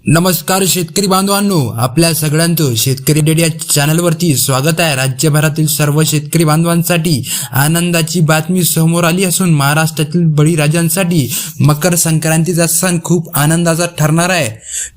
नमस्कार शेतकरी बांधवांनो, आपल्या सगळ्यांचं शेतकरी डेट या चॅनलवरती स्वागत आहे। राज्यभरातील सर्व शेतकरी बांधवांसाठी आनंदाची बातमी समोर आली असून महाराष्ट्रातील बळीराजांसाठी मकर संक्रांतीचा सण खूप आनंदाचा ठरणार आहे।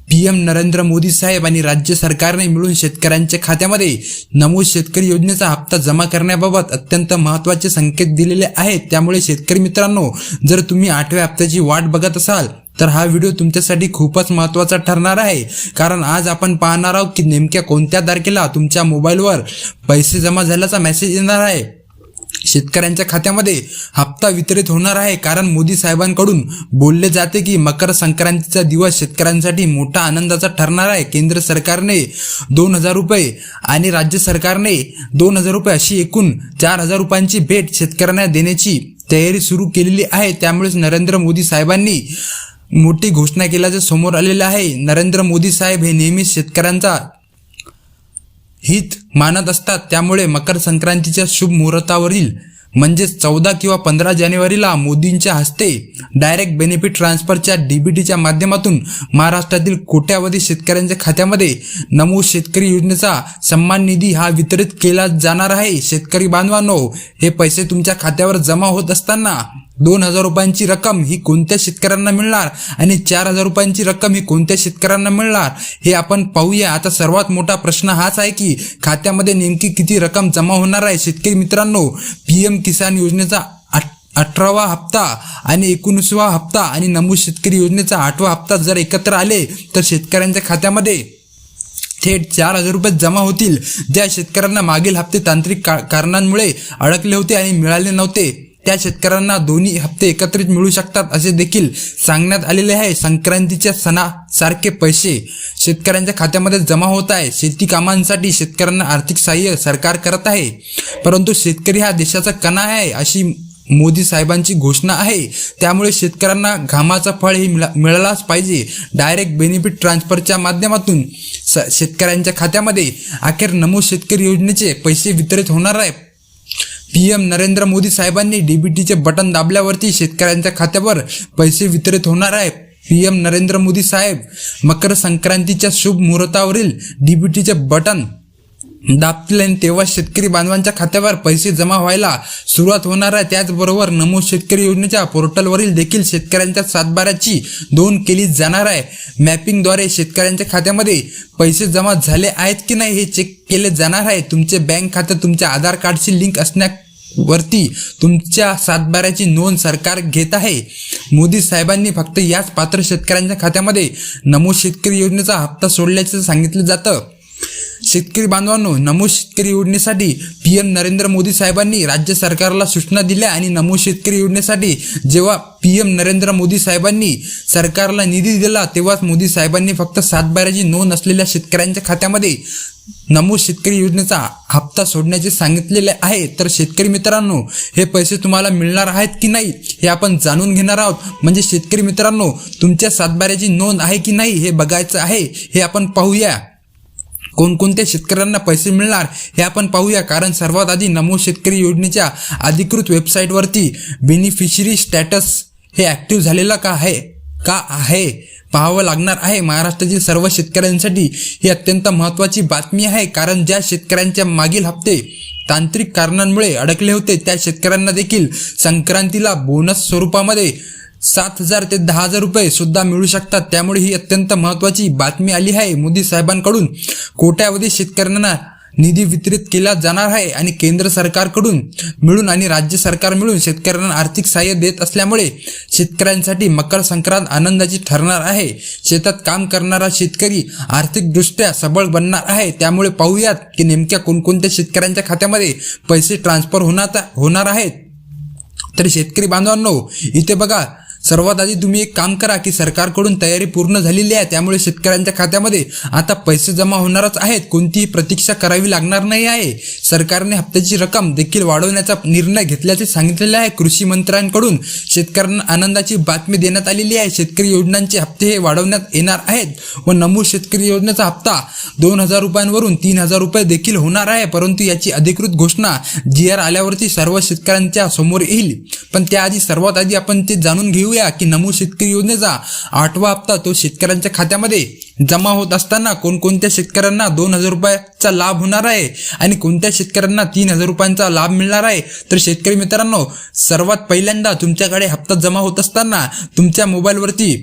पीएम नरेंद्र मोदी साहेब आणि राज्य सरकारने मिळून शेतकऱ्यांच्या खात्यामध्ये नमूद शेतकरी योजनेचा हप्ता जमा करण्याबाबत अत्यंत महत्त्वाचे संकेत दिलेले आहेत। त्यामुळे शेतकरी मित्रांनो, जर तुम्ही 8व्या हप्त्याची वाट बघत असाल तर हा व्हिडिओ तुमच्यासाठी खूपच महत्त्वाचा ठरणार आहे। कारण आज आपण पाहणार आहोत की नेमक्या कोणत्या तारखेला तुमच्या मोबाईलवर पैसे जमा झाल्याचा मेसेज येणार आहे, शेतकऱ्यांच्या खात्यामध्ये हप्ता वितरित होणार आहे। कारण मोदी साहेबांकडून बोलले जाते की मकर संक्रांतीचा दिवस शेतकऱ्यांसाठी मोठा आनंदाचा ठरणार आहे। केंद्र सरकारने 2000 रुपये आणि राज्य सरकारने 2000 रुपये अशी एकूण 4000 रुपयांची भेट शेतकऱ्यांना देण्याची तयारी सुरू केलेली आहे। त्यामुळेच नरेंद्र मोदी साहेबांनी मोठी घोषणा केल्याचे समोर आलेले आहे। नरेंद्र मोदी साहेब हे नेहमीच शेतकऱ्यांचा हित मानत असतात। त्यामुळे मकर संक्रांतीच्या शुभ मुहूर्तावरील म्हणजेच 14 किंवा 15 जानेवारीला मोदींच्या हस्ते डायरेक्ट बेनिफिट ट्रान्सफरच्या डीबीटीच्या माध्यमातून महाराष्ट्रातील कोट्यावधी शेतकऱ्यांच्या खात्यामध्ये नमूद शेतकरी योजनेचा सन्मान निधी हा वितरित केला जाणार आहे। शेतकरी बांधवांनो, हे पैसे तुमच्या खात्यावर जमा होत असताना 2000 रुपयांची रक्कम ही कोणत्या शेतकऱ्यांना मिळणार आणि 4000 रुपयांची रक्कम ही कोणत्या शेतकऱ्यांना मिळणार हे आपण पाहूया। आता सर्वात मोठा प्रश्न हाच आहे की खात्यामध्ये नेमकी किती रक्कम जमा होणार आहे। शेतकरी मित्रांनो, पीएम किसान योजनेचा 18वा हप्ता आणि 19वा हप्ता आणि नमूद शेतकरी योजनेचा 8वा हप्ता जर एकत्र आले तर शेतकऱ्यांच्या खात्यामध्ये थेट 4000 रुपये जमा होतील। ज्या शेतकऱ्यांना मागील हप्ते तांत्रिक कारणांमुळे अडकले होते आणि मिळाले नव्हते त्या शेतकऱ्यांना दोन्ही हप्ते एकत्रित मिळू शकतात असे देखील सांगण्यात आलेले आहे। संक्रांतीच्या सणासारखे पैसे शेतकऱ्यांच्या खात्यामध्ये जमा होत आहे। शेती कामांसाठी शेतकऱ्यांना आर्थिक सहाय्य सरकार करत आहे, परंतु शेतकरी हा देशाचा कणा आहे अशी मोदी साहेबांची घोषणा आहे। त्यामुळे शेतकऱ्यांना घामाचं फळ हे मिळालाच पाहिजे। डायरेक्ट बेनिफिट ट्रान्सफरच्या माध्यमातून शेतकऱ्यांच्या खात्यामध्ये अखेर नमूद शेतकरी योजनेचे पैसे वितरित होणार आहे। पीएम नरेंद्र मोदी साहेबांनी डीबीटीचे बटन दाबल्यावरती शेतकऱ्यांच्या खात्यावर पैसे वितरित होणार आहे। पीएम नरेंद्र मोदी साहेब मकर संक्रांतीच्या शुभ मुहूर्तावरील डीबीटीचे बटन दाबतील आणि तेव्हा शेतकरी बांधवांच्या खात्यावर पैसे जमा व्हायला सुरुवात होणार आहे। त्याचबरोबर नमूद शेतकरी योजनेच्या पोर्टलवरील देखील शेतकऱ्यांच्या सातबाऱ्याची नोंद केली जाणार आहे। मॅपिंगद्वारे शेतकऱ्यांच्या खात्यामध्ये पैसे जमा झाले आहेत की नाही हे चेक केले जाणार आहे। तुमचे बँक खाते तुमच्या आधार कार्डशी लिंक असण्यावरती तुमच्या सातबाऱ्याची नोंद सरकार घेत आहे। मोदी साहेबांनी फक्त याच पात्र शेतकऱ्यांच्या खात्यामध्ये नमूद शेतकरी योजनेचा हप्ता सोडल्याचे सांगितले जातं। शेतकरी बांधवांनो, नमूद शेतकरी योजनेसाठी पीएम नरेंद्र मोदी साहेबांनी राज्य सरकारला सूचना दिल्या आणि नमूद शेतकरी योजनेसाठी जेव्हा पीएम नरेंद्र मोदी साहेबांनी सरकारला निधी दिला तेव्हाच मोदी साहेबांनी फक्त सातबाऱ्याची नोंद असलेल्या शेतकऱ्यांच्या खात्यामध्ये नमूद शेतकरी योजनेचा हप्ता सोडण्याचे सांगितलेले आहे। तर शेतकरी मित्रांनो, हे पैसे तुम्हाला मिळणार आहेत की नाही हे आपण जाणून घेणार आहोत। म्हणजे शेतकरी मित्रांनो, तुमच्या सातबाऱ्याची नोंद आहे की नाही हे बघायचं आहे। हे आपण पाहूया कोणकोणत्या शेतकऱ्यांना पैसे मिळणार हे आपण पाहूया। कारण सर्वात आधी नमूद शेतकरी योजनेच्या अधिकृत वेबसाईटवरती बेनिफिशरी स्टॅटस हे ॲक्टिव्ह झालेला का आहे पाहावं लागणार आहे। महाराष्ट्रातील सर्व शेतकऱ्यांसाठी ही अत्यंत महत्त्वाची बातमी आहे। कारण ज्या शेतकऱ्यांच्या मागील हप्ते तांत्रिक कारणांमुळे अडकले होते त्या शेतकऱ्यांना देखील संक्रांतीला बोनस स्वरूपामध्ये 7000 ते 10000 रुपये सुद्धा मिळू शकतात। त्यामुळे ही अत्यंत महत्त्वाची बातमी आली आहे। मोदी साहेबांकडून कोट्यावधी शेतकऱ्यांना निधी वितरित केला जाणार आहे आणि केंद्र सरकारकडून मिळून आणि राज्य सरकार मिळून शेतकऱ्यांना आर्थिक सहाय्य देत असल्यामुळे शेतकऱ्यांसाठी मकर संक्रांत आनंदाची ठरणार आहे। शेतात काम करणारा शेतकरी आर्थिकदृष्ट्या सबळ बनणार आहे। त्यामुळे पाहूयात की नेमक्या कोणकोणत्या शेतकऱ्यांच्या खात्यामध्ये पैसे ट्रान्सफर होणार आहेत। तर शेतकरी बांधवांनो, इथे बघा, सर्वात आधी तुम्ही एक काम करा की सरकारकडून तयारी पूर्ण झालेली आहे। त्यामुळे शेतकऱ्यांच्या खात्यामध्ये आता पैसे जमा होणारच आहेत, कोणतीही प्रतीक्षा करावी लागणार नाही आहे। सरकारने हप्त्याची रक्कम देखील वाढवण्याचा निर्णय घेतल्याचे सांगितलेले आहे। कृषी मंत्र्यांकडून शेतकऱ्यांना आनंदाची बातमी देण्यात आलेली आहे। शेतकरी योजनांचे हप्ते हे वाढवण्यात येणार आहेत व नमूद शेतकरी योजनेचा हप्ता 2000 रुपयांवरून 3000 रुपये देखील होणार आहे। परंतु याची अधिकृत घोषणा GR आल्यावरती सर्व शेतकऱ्यांच्या समोर येईल। पण त्याआधी सर्वात आधी आपण ते जाणून घेऊया की नमूद शेतकरी योजनेचा 8वा हप्ता तो शेतकऱ्यांच्या खात्यामध्ये जमा होत असताना कोणकोणत्या शेतकऱ्यांना 2,000 रुपयाचा लाभ होणार आहे आणि कोणत्या शेतकऱ्यांना 3,000 रुपयांचा लाभ मिळणार आहे। तर शेतकरी मित्रांनो, सर्वात पहिल्यांदा तुमच्याकडे हप्ता जमा होत असताना तुमच्या मोबाईलवरती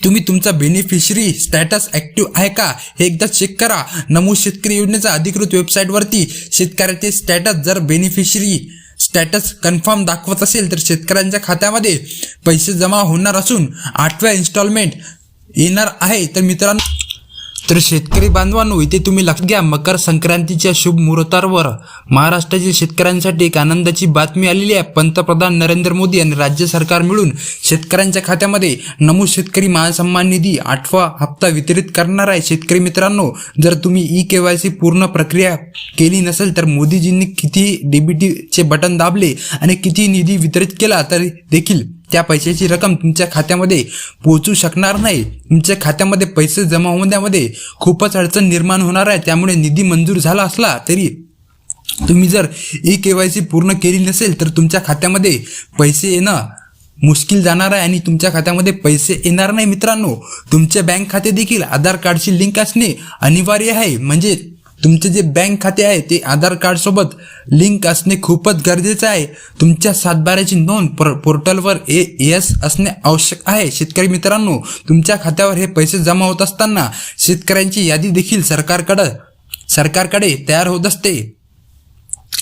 तुम्ही तुमचा बेनिफिशरी स्टॅटस ऍक्टिव्ह आहे का हे एकदा चेक करा। नमो शेतकरी योजनेचा अधिकृत वेबसाईटवरती शेतकऱ्याचे स्टॅटस जर बेनिफिशरी स्टॅटस कन्फर्म दाखवत असेल तर शेतकऱ्यांच्या खात्यामध्ये पैसे जमा होणार असून 8व्या इन्स्टॉलमेंट येणार आहे। तर मित्रांनो, तर शेतकरी बांधवांनो, इथे तुम्ही लक्षात घ्या, मकर संक्रांतीच्या शुभ मुहूर्तावर महाराष्ट्रातील शेतकऱ्यांसाठी एक आनंदाची बातमी आलेली आहे। पंतप्रधान नरेंद्र मोदी आणि राज्य सरकार मिळून शेतकऱ्यांच्या खात्यामध्ये नमो शेतकरी महासन्मान निधी 8वा हप्ता वितरित करणार आहे। शेतकरी मित्रांनो, जर तुम्ही KYC पूर्ण प्रक्रिया केली नसेल तर मोदीजींनी किती DBTचे बटन दाबले आणि किती निधी वितरित केला तर देखील त्या पैशाची रक्कम तुमच्या खात्यामध्ये पोहोचू शकणार नाही। तुमच्या खात्यामध्ये पैसे जमा होण्यामध्ये खूपच अडचण निर्माण होणार आहे। त्यामुळे निधी मंजूर झाला असला तरी तुम्ही जर KYC पूर्ण केली नसेल तर तुमच्या खात्यामध्ये पैसे येणं मुश्किल जाणार आहे आणि तुमच्या खात्यामध्ये पैसे येणार नाही। मित्रांनो, तुमचे बँक खाते देखील आधार कार्डशी लिंक असणे अनिवार्य आहे। म्हणजे तुमचे जे बँक खाते आहे ते आधार कार्ड सोबत लिंक असणे खूपच गरजेचं आहे। तुमच्या सातबाऱ्याची नोंद पोर्टलवर AS असणे आवश्यक आहे। शेतकरी मित्रांनो, तुमच्या खात्यावर हे पैसे जमा होत असताना शेतकऱ्यांची यादी देखील सरकारकडे तयार होत असते।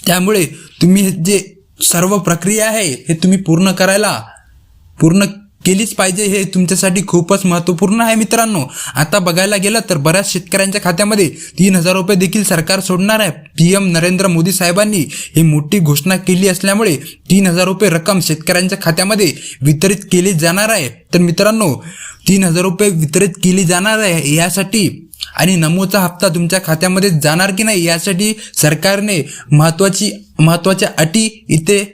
त्यामुळे तुम्ही जे सर्व प्रक्रिया आहे हे तुम्ही पूर्ण केलीच पाहिजे। हे तुमच्यासाठी खूपच महत्त्वपूर्ण आहे। मित्रांनो, आता बघायला गेलं तर बऱ्याच शेतकऱ्यांच्या खात्यामध्ये 3,000 रुपये देखील सरकार सोडणार आहे। PM नरेंद्र मोदी साहेबांनी ही मोठी घोषणा केली असल्यामुळे 3,000 रुपये रक्कम शेतकऱ्यांच्या खात्यामध्ये वितरित केली जाणार आहे। तर मित्रांनो, 3,000 रुपये वितरित केली जाणार आहे यासाठी आणि नमोचा हप्ता तुमच्या खात्यामध्ये जाणार की नाही यासाठी सरकारने महत्त्वाच्या अटी इथे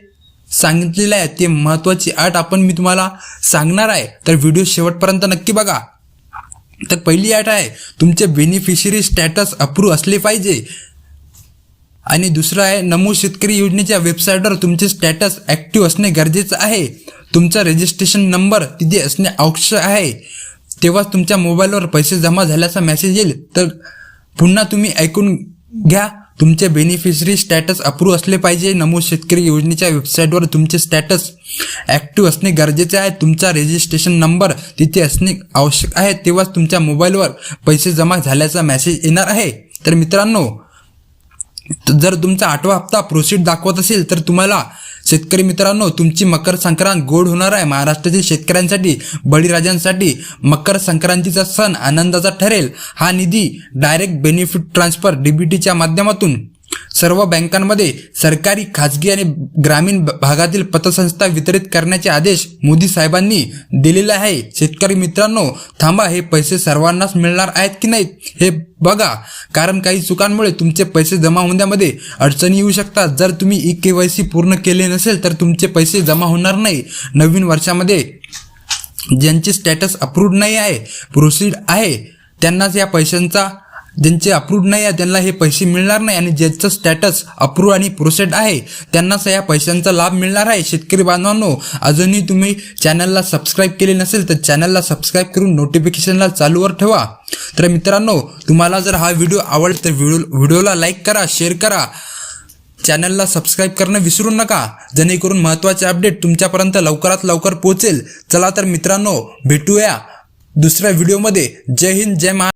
सांगितलेल्या आहे। ते महत्त्वाची अट मी तुम्हाला सांगणार आहे, तर व्हिडिओ शेवटपर्यंत नक्की बघा। तर पहिली अट आहे, तुमचे बेनिफिशरी स्टॅटस अप्रूव्ह असले पाहिजे आणि दुसरं आहे, नमो शेतकरी योजनेच्या वेबसाईटवर तुमचे स्टॅटस ऍक्टिव्ह असणे गरजेचं आहे। तुमचा रजिस्ट्रेशन नंबर तिथे असणे आवश्यक आहे, तेव्हाच तुमच्या मोबाईलवर पैसे जमा झाल्याचा मेसेज येईल। तर पुन्हा तुम्ही ऐकून घ्या, तुमचे बेनिफिशरी स्टॅटस अप्रूव्ह असले पाहिजे। नमो शेतकरी योजनेच्या वेबसाईटवर तुमचे स्टॅटस ऍक्टिव्ह असणे गरजेचे आहे। तुमचा रजिस्ट्रेशन नंबर तिथे असणे आवश्यक आहे, तेव्हाच तुमच्या मोबाईलवर पैसे जमा झाल्याचा मेसेज येणार आहे। तर मित्रांनो, जर तुमचा 8वा हप्ता प्रोसीड दाखवत असेल तर तुम्हाला शेतकरी मित्रांनो तुमची मकर संक्रांत गोड होणार आहे। महाराष्ट्रातील शेतकऱ्यांसाठी, बळीराजांसाठी मकर संक्रांतीचा सण आनंदाचा ठरेल। हा निधी डायरेक्ट बेनिफिट ट्रान्सफर DBTच्या माध्यमातून सर्व बँकांमध्ये सरकारी, खाजगी आणि ग्रामीण भागातील पतसंस्था वितरित करण्याचे आदेश मोदी साहेबांनी दिलेले आहे। शेतकरी मित्रांनो, थांबा, हे पैसे सर्वांनाच मिळणार आहेत की नाही हे बघा, कारण काही चुकांमुळे तुमचे पैसे जमा होण्यामध्ये अडचणी येऊ शकतात। जर तुम्ही KYC पूर्ण केले नसेल तर तुमचे पैसे जमा होणार नाही। नवीन वर्षामध्ये ज्यांचे स्टॅटस अप्रूव्ड नाही आहे, प्रोसीड आहे, त्यांनाच या पैशांचा, ज्यांचे अप्रूव्ड नाही आहे त्यांना हे पैसे मिळणार नाही आणि ज्यांचं स्टॅटस अप्रूव्ह आणि प्रोसेड आहे त्यांनाच या पैशांचा लाभ मिळणार आहे। शेतकरी बांधवांनो, अजूनही तुम्ही चॅनलला सबस्क्राईब केले नसेल तर चॅनलला सबस्क्राईब करून नोटिफिकेशनला चालूवर ठेवा। तर मित्रांनो, तुम्हाला जर हा व्हिडिओ आवडला तर व्हिडिओला लाईक करा, शेअर करा, चॅनलला सबस्क्राईब करणं विसरू नका, जेणेकरून महत्त्वाचे अपडेट तुमच्यापर्यंत लवकरात लवकर पोहोचेल। चला तर मित्रांनो, भेटूया दुसऱ्या व्हिडिओमध्ये। जय हिंद, जय महाराष्ट्र।